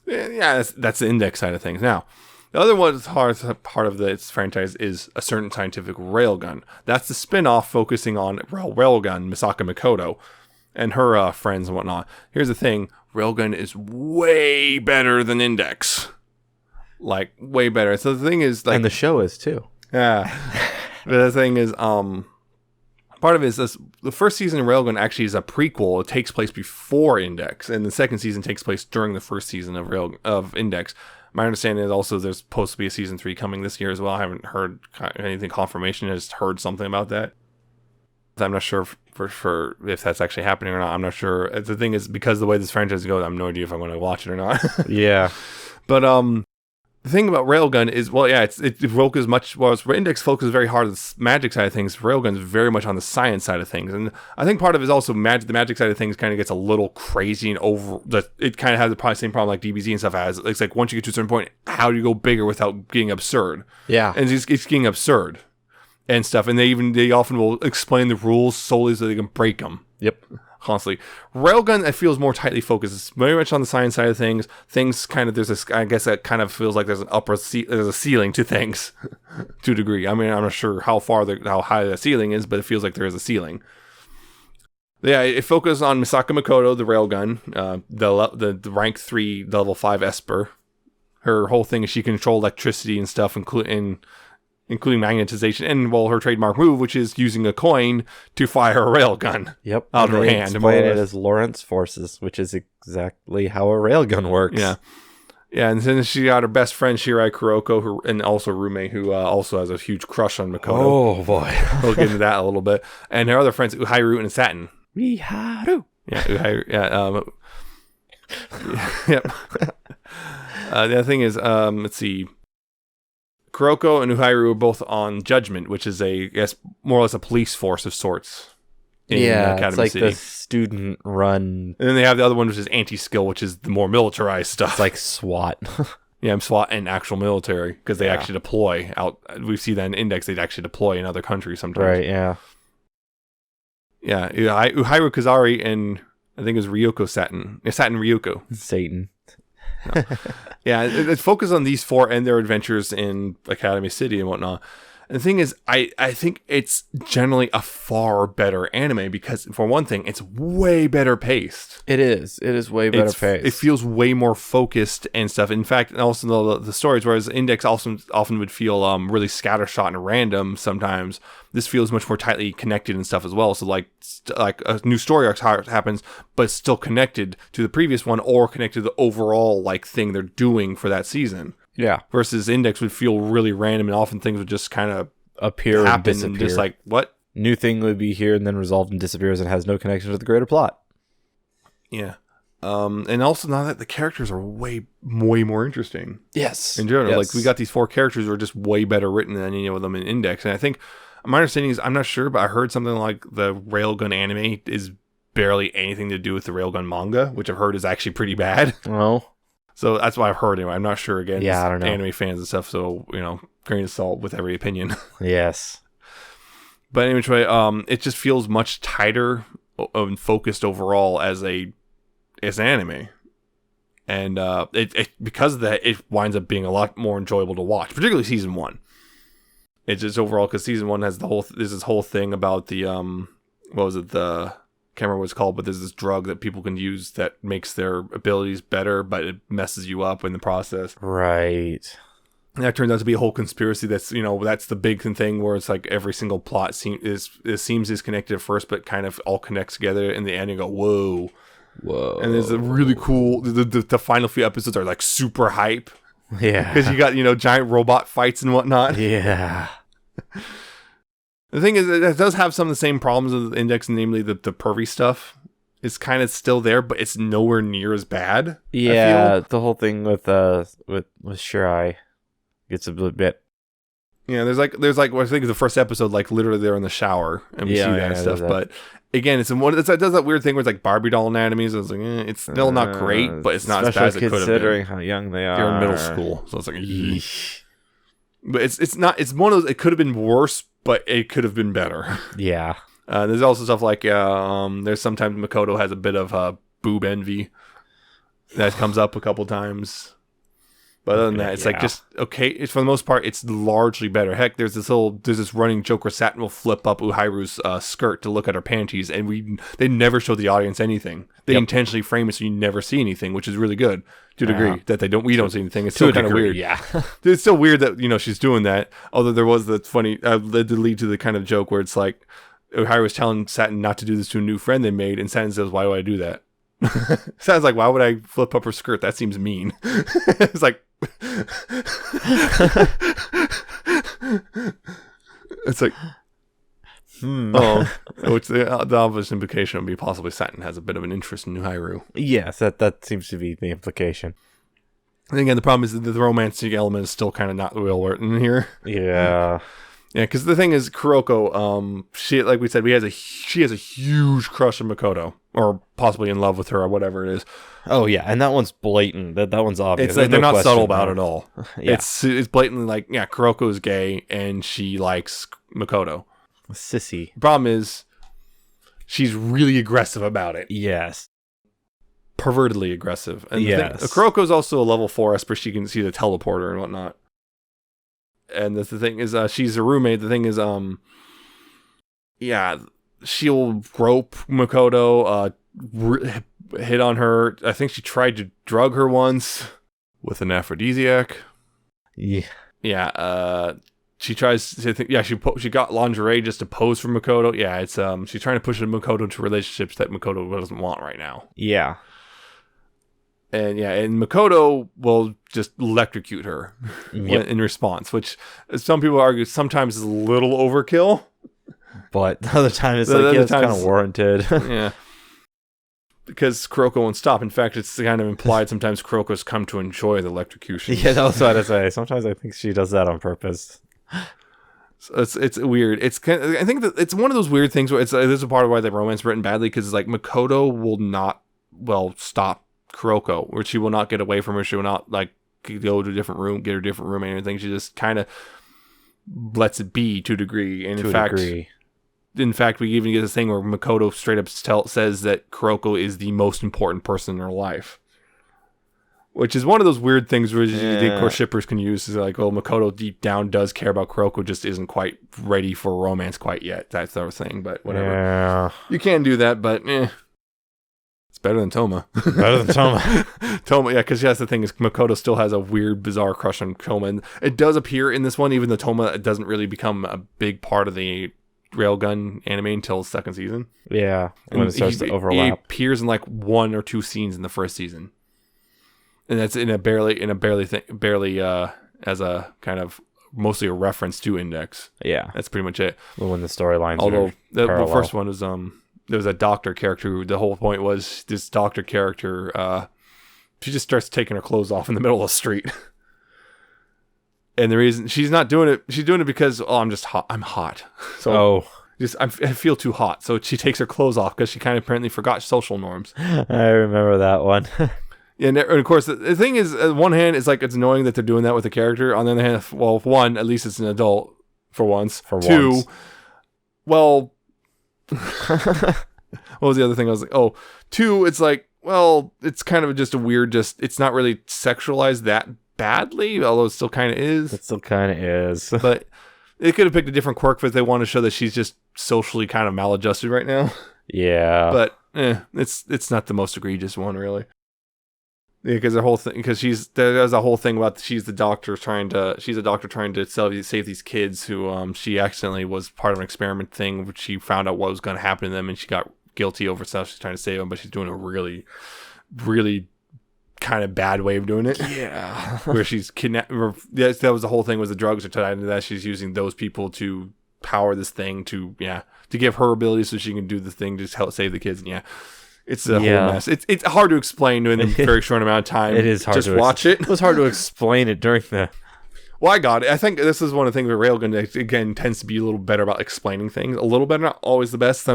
Yeah, that's the Index side of things. Now, the other one part of this franchise is A Certain Scientific Railgun. That's the spin-off focusing on Railgun, Misaka Mikoto, and her friends and whatnot. Here's the thing. Railgun is way better than Index. Like, way better. So the thing is, like... And the show is, too. Yeah. But the thing is, part of it is this, the first season of Railgun actually is a prequel. It takes place before Index, and the second season takes place during the first season of Index. My understanding is also there's supposed to be a season 3 coming this year as well. I haven't heard anything confirmation. I just heard something about that. I'm not sure for if that's actually happening or not. I'm not sure. The thing is, because the way this franchise goes, I have no idea if I'm going to watch it or not. Yeah. But the thing about Railgun is, it focuses much, Index focuses very hard on the magic side of things. Railgun is very much on the science side of things. And I think part of it is also the magic side of things kind of gets a little crazy and it kind of has the same problem like DBZ and stuff has. It's like once you get to a certain point, how do you go bigger without getting absurd? Yeah. And it's getting absurd and stuff. And they often will explain the rules solely so they can break them. Yep. constantly. Railgun, it feels more tightly focused. It's very much on the science side of things. Things kind of, there's this, I guess that kind of feels like there's there's a ceiling to things to a degree. I mean, I'm not sure how high the ceiling is, but it feels like there is a ceiling. Yeah, it focuses on Misaka Makoto, the Railgun, the rank 3, level 5 Esper. Her whole thing is she can control electricity and stuff, including magnetization, and her trademark move, which is using a coin to fire a railgun. Yep, out of her hand. Explain it as Lorentz forces, which is exactly how a railgun works. Yeah, and then she got her best friend Shirai Kuroko, and also roommate, who also has a huge crush on Makoto. Oh boy, we'll get into that a little bit. And her other friends, Uhiru and Satin. Uhiru. Yeah, Uhiru. Yeah. Yep. The other thing is, let's see. Kuroko and Uhiru are both on Judgment, which is more or less a police force of sorts in Academy it's like City. the student-run. And then they have the other one, which is Anti-Skill, which is the more militarized stuff. It's like SWAT. Yeah, SWAT and actual military, because they actually deploy out. We see that in Index, they'd actually deploy in other countries sometimes. Right, yeah. Yeah, Uhiru Kazari and I think it was Ryoko Satin. Satin Ryoko. Satan. No. Yeah, it's focused on these 4 and their adventures in Academy City and whatnot. And the thing is, I think it's generally a far better anime because, for one thing, it's way better paced. It is. It is way better paced. It feels way more focused and stuff. In fact, and also the stories, whereas Index often would feel really scattershot and random sometimes, this feels much more tightly connected and stuff as well. So like a new story arc happens, but it's still connected to the previous one or connected to the overall thing they're doing for that season. Yeah. Versus Index would feel really random, and often things would just kind of appear happen and disappear. And just like, what? New thing would be here and then resolved and disappears and has no connection to the greater plot. Yeah. And also now that the characters are way more interesting. Yes. In general, yes. we got these 4 characters who are just way better written than any of them in Index. And I think my understanding is, I'm not sure, but I heard something like the Railgun anime is barely anything to do with the Railgun manga, which I've heard is actually pretty bad. Oh. So that's what I've heard anyway. I'm not sure again. Yeah, I don't know. Anime fans and stuff, so grain of salt with every opinion. Yes. But anyway, it just feels much tighter and focused overall as an anime. And it because of that, it winds up being a lot more enjoyable to watch, particularly season 1. It's just overall because season 1 has this whole thing about the what was it, the can't remember what it's called, but there's this drug that people can use that makes their abilities better, but it messes you up in the process. Right. And that turns out to be a whole conspiracy. That's that's the big thing where it's like every single plot seems disconnected at first, but kind of all connects together in the end. You go, whoa. And there's a really cool. The final few episodes are like super hype. Yeah. Because you got giant robot fights and whatnot. Yeah. The thing is, it does have some of the same problems with the Index, namely the pervy stuff. It's kind of still there, but it's nowhere near as bad. Yeah, the whole thing with Shirai gets a bit. Yeah, there's like I think the first episode, like literally they're in the shower and we see that and stuff. But again, it does that weird thing where it's like Barbie doll anatomies. I was like, it's still not great, but it's not as bad as it could have been. Considering how young they are. They're in middle school, so it's like, yeesh. But it's not. It's one of those. It could have been worse, but it could have been better. Yeah. There's also stuff like there's sometimes Makoto has a bit of boob envy that comes up a couple times. But other than that, it's like just okay. It's for the most part, it's largely better. Heck, there's this running joke where Satin will flip up Uhiru's skirt to look at her panties, and they never show the audience anything. They intentionally frame it so you never see anything, which is really good to a degree. That we don't see anything. It's still kind of weird. Yeah, it's still weird that she's doing that. Although there was the funny led to lead to the kind of joke where it's like Uhiru was telling Satin not to do this to a new friend they made, and Satin says, "Why do I do that?" Sounds like, why would I flip up her skirt? That seems mean. It's like it's like which the obvious implication would be possibly Satin has a bit of an interest in Uhiru. Yes, that seems to be the implication. And again, the problem is that the romantic element is still kind of not real in here. Yeah. Yeah, because the thing is, Kuroko, she, like we said, she has a huge crush on Makoto, or possibly in love with her, or whatever it is. Oh yeah, and that one's blatant. That one's obvious. It's like, they're not subtle about it at all. Yeah. It's blatantly like, yeah, Kuroko is gay and she likes Makoto. Sissy. The problem is, she's really aggressive about it. Yes. Pervertedly aggressive. And yes. Kuroko's also a level 4 esper. She can see the teleporter and whatnot. And the thing is, she's a roommate. The thing is, she'll rope Makoto, hit on her. I think she tried to drug her once with an aphrodisiac. Yeah. Yeah. She tries to think. Yeah, she got lingerie just to pose for Makoto. Yeah, it's she's trying to push Makoto into relationships that Makoto doesn't want right now. Yeah. And Makoto will just electrocute her in response, which some people argue sometimes is a little overkill. But the other time it's it's kind of warranted. Yeah. Because Kuroko won't stop. In fact, it's kind of implied sometimes Kuroko's come to enjoy the electrocution. Yeah, that's what I say. Sometimes I think she does that on purpose. So it's weird. It's I think that it's one of those weird things where this is a part of why the romance written badly, because it's like Makoto will not stop Kuroko, where she will not get away from her. She will not like go to a different room, get her a different room, or anything. She just kind of lets it be to a degree. And in fact, we even get this thing where Makoto straight up says that Kuroko is the most important person in her life, which is one of those weird things where you think core shippers can use. Is like, Makoto deep down does care about Kuroko, just isn't quite ready for romance quite yet. That sort of thing. But whatever, you can do that, but it's better than Toma. Toma, yeah, because that's the thing is Makoto still has a weird, bizarre crush on Toma, and it does appear in this one, even though Toma doesn't really become a big part of the Railgun anime until the second season. Yeah, when it starts to overlap. He appears in like 1 or 2 scenes in the first season, and that's barely as a kind of mostly a reference to Index. Yeah, that's pretty much it. Well, when the storylines, although the first one was there was a doctor character who the whole point was this doctor character. She just starts taking her clothes off in the middle of the street. And the reason she's not doing it, she's doing it because, I'm just hot. I'm hot. So I feel too hot. So she takes her clothes off because she kind of apparently forgot social norms. I remember that one. And of course, the thing is, on one hand, it's like it's annoying that they're doing that with the character. On the other hand, one, at least it's an adult for once. Two, what was the other thing? I was like, two, it's like, it's kind of just a weird, it's not really sexualized that badly, although it still kind of is. It still kind of is. But they could have picked a different quirk if they want to show that she's just socially kind of maladjusted right now. Yeah. But it's not the most egregious one, really. Yeah, because there's a whole thing about she's a doctor trying to save these kids who she accidentally was part of an experiment thing, which she found out what was going to happen to them, and she got guilty over stuff. She's trying to save them, but she's doing a really, really kind of bad way of doing it. Yeah. Where she's kidnapped. That was the whole thing, was the drugs are tied into that. She's using those people to power this thing to give her abilities so she can do the thing to help save the kids. And it's a whole mess. It's hard to explain in a very short amount of time. It is hard to watch it. It was hard to explain it during the... Well, I got it. I think this is one of the things where Railgun, again, tends to be a little better about explaining things. A little better, not always the best.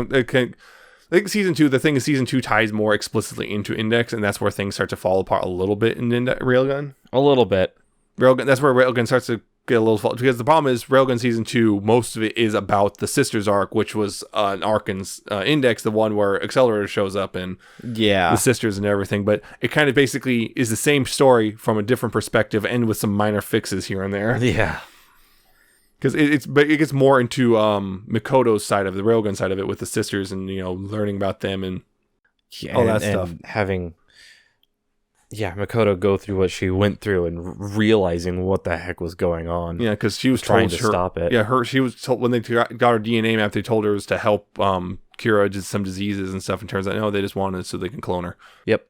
I think season 2, the thing is season 2 ties more explicitly into Index, and that's where things start to fall apart a little bit in Railgun. A little bit. That's where Railgun starts to get a little fall, because the problem is Railgun season 2, most of it is about the Sisters arc, which was an arc in Index, the one where Accelerator shows up and the Sisters and everything, but it kind of basically is the same story from a different perspective and with some minor fixes here and there. Yeah. Because it gets more into Mikoto's side of the Railgun side of it with the sisters and learning about them and all that stuff. And having Mikoto go through what she went through and realizing what the heck was going on. Yeah, because she was trying to stop it. Yeah, she was told when they got her DNA map, they told her it was to help cure some diseases and stuff. And turns out no, they just wanted it so they can clone her. Yep.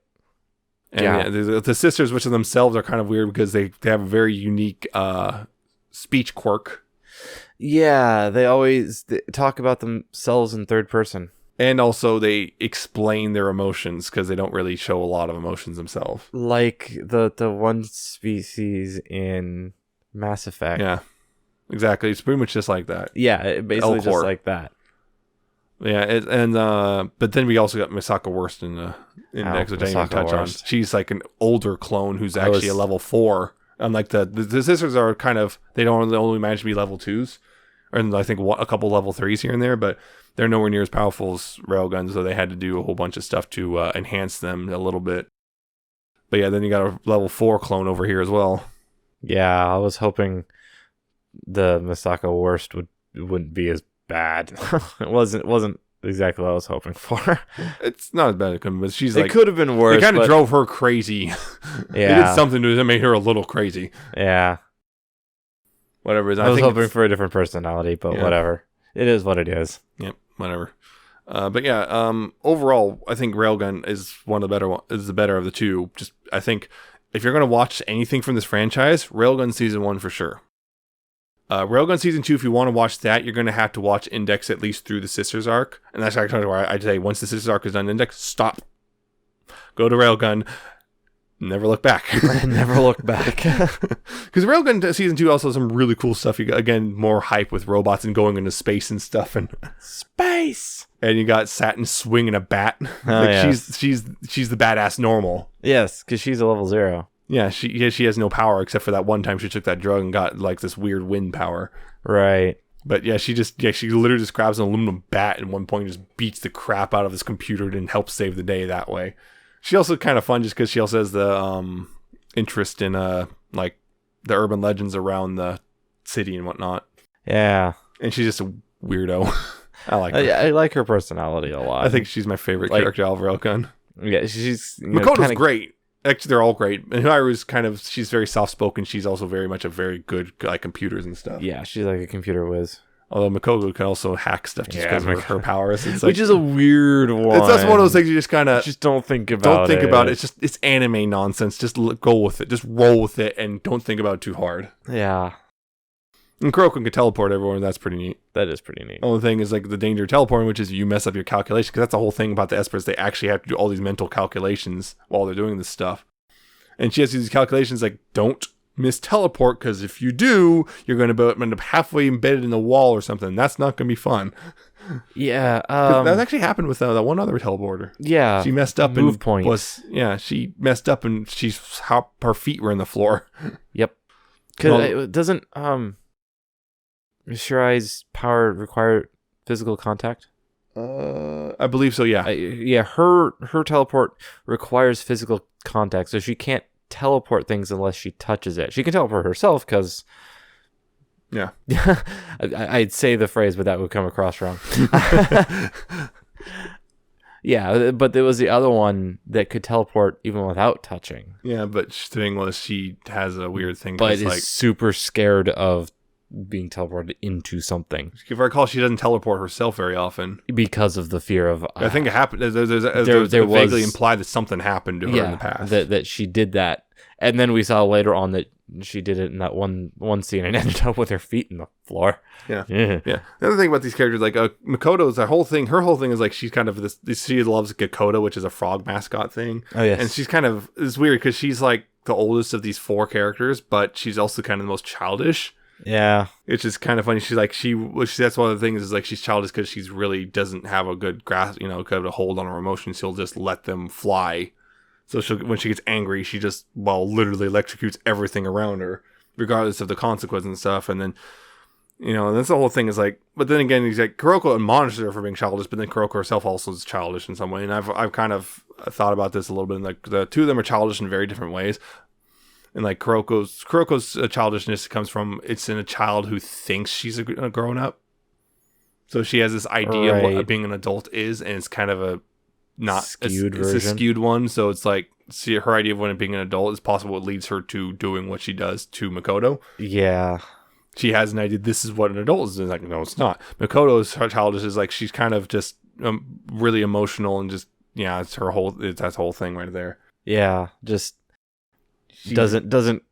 And the sisters, which of themselves are kind of weird because they have a very unique speech quirk. Yeah, they always talk about themselves in third person. And also they explain their emotions because they don't really show a lot of emotions themselves. Like the one species in Mass Effect. Yeah, exactly. It's pretty much just like that. Yeah, basically just like that. Yeah, but then we also got Misaka Worst in the Index, which I didn't even touch on. She's like an older clone who's actually a level 4. Unlike the sisters are kind of, they don't only manage to be level 2s. And I think a couple level 3s here and there, but they're nowhere near as powerful as Railgun, so they had to do a whole bunch of stuff to enhance them a little bit. But yeah, then you got a level 4 clone over here as well. Yeah, I was hoping the Misako worst wouldn't be as bad. It wasn't exactly what I was hoping for. It's not as bad as it could, but she's It like, could have been worse. they kind of but- drove her crazy. Yeah. They did something to make her a little crazy. Yeah. Whatever it is. I was think hoping for a different personality, but Yeah. whatever. It is what it is. Yep, whatever. But yeah, overall, I think Railgun is one of the better is the better of the two. Just I think if you're gonna watch anything from this franchise, Railgun season 1 for sure. Railgun season 2, if you want to watch that, you're gonna have to watch Index at least through the Sisters arc, and that's actually where I'd say once the Sisters arc is done, Index, stop, go to Railgun, never look back. Never look back. Because Railgun season 2 also has some really cool stuff. You got, again, more hype with robots and going into space and stuff, and Space. and you got Satin swinging a bat. Yeah. She's the badass normal. Yes, because she's a level 0. Yeah, she has no power except for that one time she took that drug and got like this weird wind power. Right. But yeah, she literally just grabs an aluminum bat at one point and just beats the crap out of this computer and helps save the day that way. She also kind of fun just because she also has the interest in like the urban legends around the city and whatnot. Yeah. And she's just a weirdo. I like her. I like her personality a lot. I think she's my favorite character out of Railgun. Yeah, she's Makoto's great. Actually, they're all great. And Hiru's she's very soft-spoken. She's also very much a very good like computers and stuff. Yeah, she's like a computer whiz. Although Makoto can also hack stuff just because of her powers. It's like, Which is a weird one. that's one of those things you just kind of Just don't think about it. It's anime nonsense. Just go with it. Just roll with it and don't think about it too hard. Yeah, And Kuroko can teleport everywhere, and that's pretty neat. that is pretty neat. Only thing is like the danger of teleporting, which is you mess up your calculation, because that's the whole thing about the Espers. They actually have to do all these mental calculations while they're doing this stuff. And she has to do these calculations like, don't miss teleport, because if you do, you're going to end up halfway embedded in the wall or something. That's not going to be fun. Yeah, That actually happened with that one other teleporter. yeah. She messed up move and points. she messed up and her feet were in the floor. Yep. Because it doesn't Shirai's power require physical contact? I believe so, yeah. Yeah, her teleport requires physical contact, so she can't teleport things unless she touches it. She can teleport herself because Yeah. I'd say the phrase, but that would come across wrong. Yeah, but there was the other one that could teleport even without touching. Yeah, but the thing was she has a weird thing. But It's is like, super scared of being teleported into something if I recall, she doesn't teleport herself very often. because of the fear of. I think it happened. There's there vaguely was- implied that something happened to her in the past. that she did that, and then we saw later on that she did it in that one scene and ended up with her feet in the floor. Yeah. Yeah. Yeah. The other thing about these characters, like Makoto's, her whole thing is like she's kind of this. She loves Gakoda, which is a frog mascot thing. Oh yes. And she's kind of, it's weird because she's like the oldest of these 4 characters, but she's also kind of the most childish. Yeah. It's just kind of funny. She's like that's one of the things is like she's childish because she's really doesn't have a good grasp, kind of a hold on her emotions. She'll just let them fly. So when she gets angry, she just literally electrocutes everything around her, regardless of the consequence and stuff. And then and that's the whole thing is like. But then again, he's like Kuroko admonishes her for being childish, but then Kuroko herself also is childish in some way. And I've kind of thought about this a little bit. And like the two of them are childish in very different ways. And like Kuroko's childishness comes from it's in a child who thinks she's a grown up. So she has this idea of what being an adult is, and it's kind of a not skewed it's version. a skewed one. So it's like her idea of when being an adult is possible. It leads her to doing what she does to Makoto. Yeah. She has an idea. This is what an adult is. And like, no, it's not. Makoto's childish is like she's kind of just really emotional and just it's that whole thing right there. Yeah. Just doesn't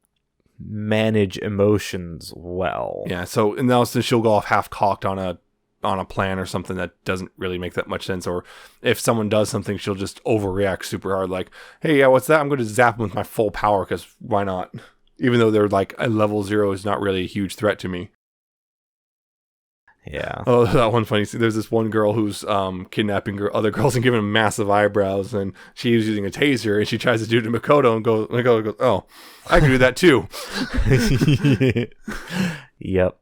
manage emotions well. Yeah. So and also she'll go off half cocked on a plan or something that doesn't really make that much sense. Or if someone does something, she'll just overreact super hard. Like, hey, yeah, what's that? I'm going to zap them with my full power because why not? Even though they're like a level 0 is not really a huge threat to me. Yeah. Oh, that one funny scene. There's this one girl who's kidnapping other girls and giving them massive eyebrows, and she's using a taser, and she tries to do it to Makoto, and Makoto goes, "Oh, I can do that too." Yep.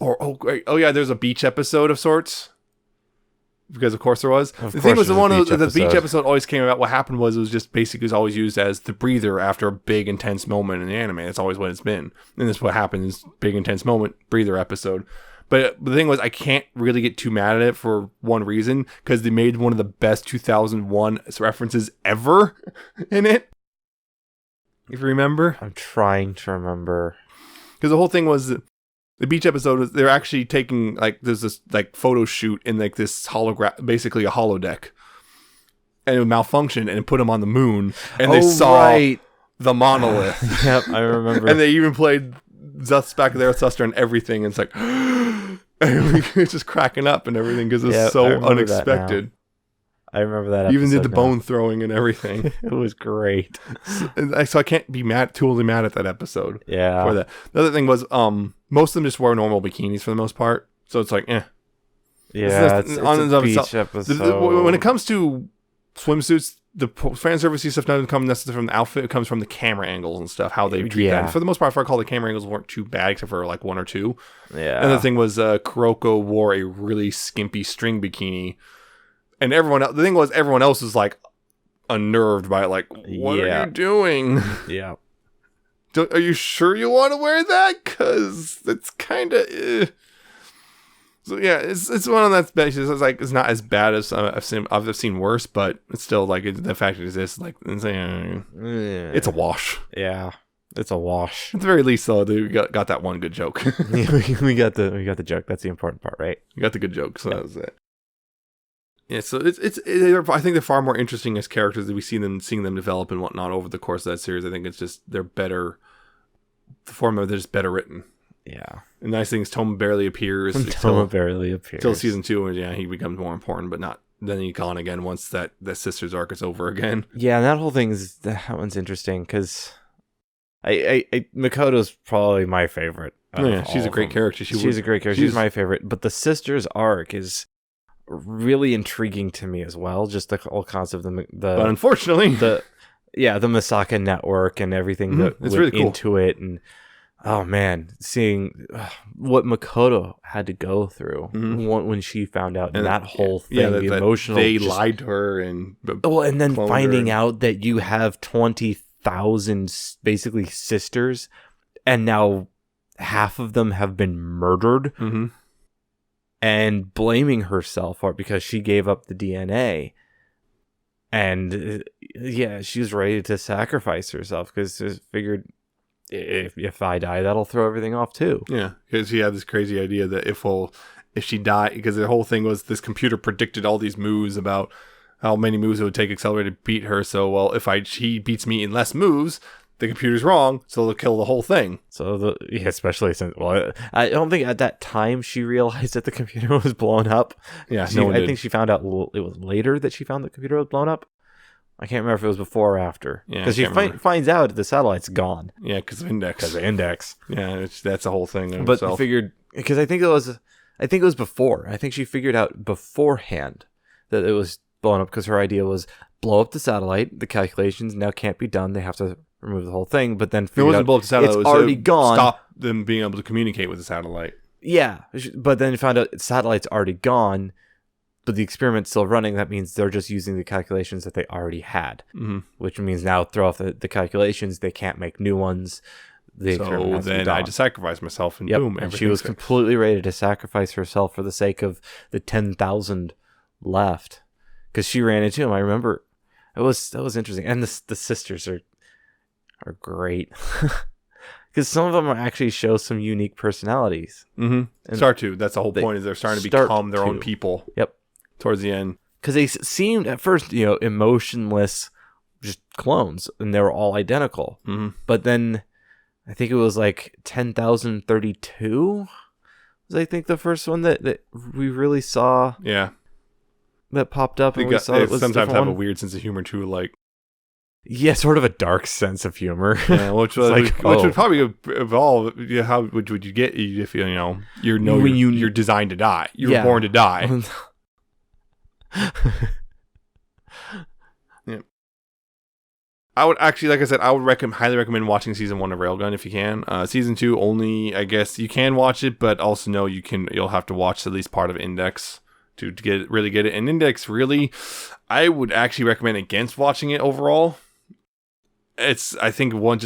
Or great. Oh yeah, there's a beach episode of sorts. because of course there was. Of The thing was, course the there's a the beach beach episode. episode always came about. What happened was it was just basically always used as the breather after a big intense moment in the anime. That's always what it's been, and that's what happens. Big intense moment, breather episode. But the thing was, I can't really get too mad at it for one reason, because they made one of the best 2001 references ever in it. If you remember, I'm trying to remember. because the whole thing was the beach episode. They're actually taking like there's this like photo shoot in like this basically a holodeck, and it malfunctioned and it put them on the moon, and they saw the monolith. Yep, I remember. And they even played Zuth's back there, Thuster, and everything. And it's like, it's just cracking up and everything because it's so unexpected. I remember that. Even did the bone throwing and everything. It was great. So I can't be totally mad at that episode. Yeah. For that. The other thing was, most of them just wore normal bikinis for the most part. So it's like, Yeah, it's on a beach episode. when it comes to swimsuits, the fan service stuff doesn't come necessarily from the outfit. It comes from the camera angles and stuff, how they treat that. And for the most part, if I recall, the camera angles weren't too bad, except for like one or two. Yeah. And the thing was, Kuroko wore a really skimpy string bikini. And everyone else was like unnerved by it. Like, what are you doing? Yeah. Are you sure you want to wear that? Because it's kind of... So yeah, it's one of that basis. It's like it's not as bad as I've seen worse, but it's still like the fact it exists. Like it's a wash. Yeah, it's a wash. At the very least, though, they got that one good joke. we got the joke. That's the important part, right? We got the good joke, so that was it. Yeah, so I think they're far more interesting as characters that we seeing them develop and whatnot over the course of that series. I think it's just they're better. The form of they're just better written. Yeah. The nice thing is Toma barely appears. Till season 2, and yeah, he becomes more important, but not. Then he's gone again once that sister's arc is over again. Yeah, and that whole that one's interesting because Makoto's probably my favorite. Yeah, she's a great character. She's a great character. She's my favorite. But the sister's arc is really intriguing to me as well. Just the whole concept of but unfortunately, the Masaka network and everything that went really cool. into it, and oh man, seeing what Makoto had to go through when she found out and that whole thing, the emotional. They lied to her and then finding out that you have 20,000 basically sisters, and now half of them have been murdered, and blaming herself for it because she gave up the DNA. And she was ready to sacrifice herself because she figured, if I die, that'll throw everything off too. Yeah, because she had this crazy idea that if she died, because the whole thing was this computer predicted all these moves about how many moves it would take Accelerator to beat her. So, well, if she beats me in less moves, the computer's wrong, so they'll kill the whole thing. So, especially since, I don't think at that time she realized that the computer was blown up. Yeah, I think she found out it was later that she found the computer was blown up. I can't remember if it was before or after. Yeah, because she finds out the satellite's gone. Yeah, because of Index. Yeah, that's the whole thing. But I figured, because I think it was before. I think she figured out beforehand that it was blown up because her idea was blow up the satellite. The calculations now can't be done. They have to remove the whole thing. But then it wasn't blow up the satellite. It's it was already gone. Stop them being able to communicate with the satellite. Yeah, but then found out the satellite's already gone. But the experiment's still running. That means they're just using the calculations that they already had, which means now throw off the calculations. They can't make new ones. So then I just sacrifice myself, and boom. And she was completely ready to sacrifice herself for the sake of the 10,000 left, because she ran into him. I remember that was interesting, and the sisters are great. Because some of them actually show some unique personalities. Start to. That's the whole point. Is they're starting to become their own people. Yep. Towards the end, because they seemed at first, emotionless, just clones, and they were all identical. But then, I think it was like 10,032. Was I think the first one that we really saw. Yeah. That popped up, and they sometimes have a weird sense of humor too, like. Yeah, sort of a dark sense of humor. Yeah, which would probably evolve. Yeah, how would you get if you're designed to die? You're born to die. Yeah. I would actually, like I said, highly recommend watching season 1 of Railgun if you can. Season 2 only, I guess you can watch it, but also know you'll have to watch at least part of Index to really get it. And Index, really, I would actually recommend against watching it overall. It's, I think, one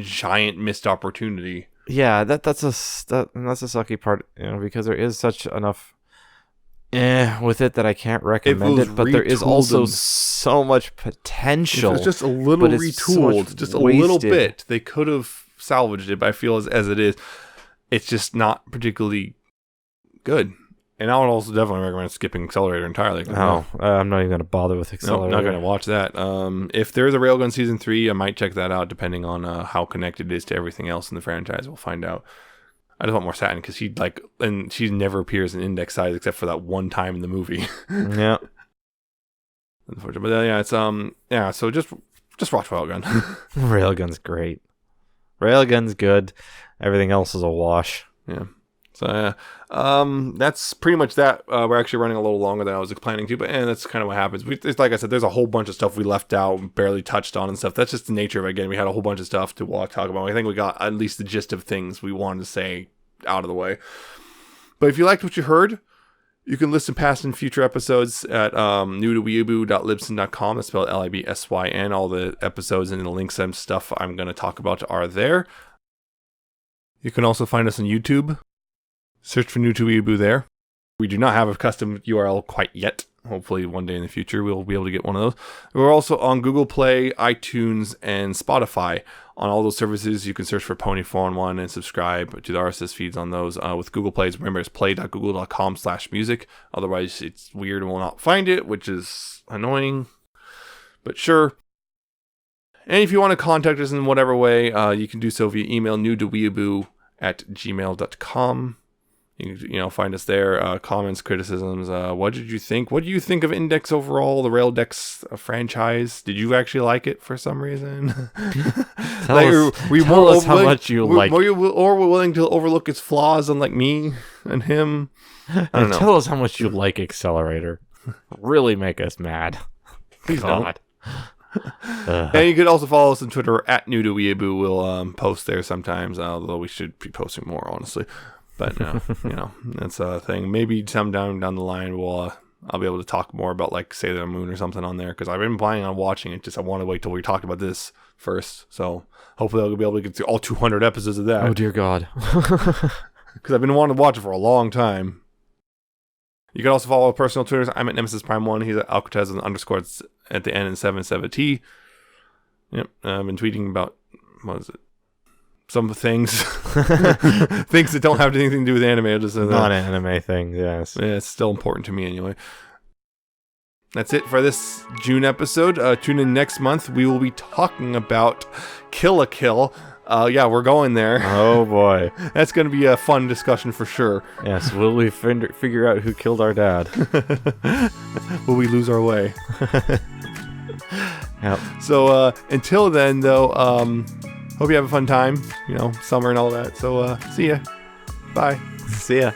giant missed opportunity. Yeah, that's a sucky part, because there is such enough with it that I can't recommend it, but there is also so much potential. If it's just a little retooled, just a little bit, they could have salvaged it, but I feel as it is, it's just not particularly good. And I would also definitely recommend skipping Accelerator entirely. No, I'm not even going to bother with Accelerator. No, not going to watch that. If there's a Railgun Season 3, I might check that out, depending on how connected it is to everything else in the franchise. We'll find out. I just want more Satin, because she never appears in Index size except for that one time in the movie. Yeah. Unfortunately. But yeah, it's, so just watch Railgun. Railgun's great. Railgun's good. Everything else is a wash. Yeah. So that's pretty much that. We're actually running a little longer than I was planning to, but that's kind of what happens. It's like I said, there's a whole bunch of stuff we left out, barely touched on and stuff. That's just the nature of it. Again, we had a whole bunch of stuff to talk about. I think we got at least the gist of things we wanted to say out of the way. But if you liked what you heard, you can listen past and future episodes at newtoweeaboo.libsyn.com. That's spelled Libsyn. All the episodes and the links and stuff I'm going to talk about are there. You can also find us on YouTube. Search for New to Weeaboo there. We do not have a custom URL quite yet. Hopefully one day in the future we'll be able to get one of those. We're also on Google Play, iTunes, and Spotify. On all those services, you can search for Pony411 and subscribe to the RSS feeds on those. With Google Play, remember it's play.google.com/music. Otherwise, it's weird and will not find it, which is annoying. But sure. And if you want to contact us in whatever way, you can do so via email newtoweeaboo@gmail.com. You can, find us there. Comments, criticisms. What did you think? What do you think of Index overall, the Raildex franchise? Did you actually like it for some reason? Tell us how much you like it. Were you willing to overlook its flaws, unlike me and him? I don't know. Tell us how much you like Accelerator. Really make us mad. Please don't. And you can also follow us on Twitter at newtoweeaboo. We'll post there sometimes, although we should be posting more, honestly. But that's a thing. Maybe sometime down the line I'll be able to talk more about like Sailor Moon or something on there, because I've been planning on watching it. Just I want to wait till we talk about this first. So hopefully I'll be able to get through all 200 episodes of that. Oh dear God! Because I've been wanting to watch it for a long time. You can also follow personal Twitters. I'm at Nemesis Prime 1. He's at Alcatraz with _ at the end and 77T. Yep, I've been tweeting about some things things that don't have anything to do with anime. Just non-anime things, yes. Yeah, it's still important to me anyway. That's it for this June episode. Tune in next month. We will be talking about Kill la Kill. We're going there. Oh boy. That's going to be a fun discussion for sure. Yes, will we figure out who killed our dad? Will we lose our way? Yep. So until then, though, hope you have a fun time, summer and all that. So, see ya. Bye. See ya.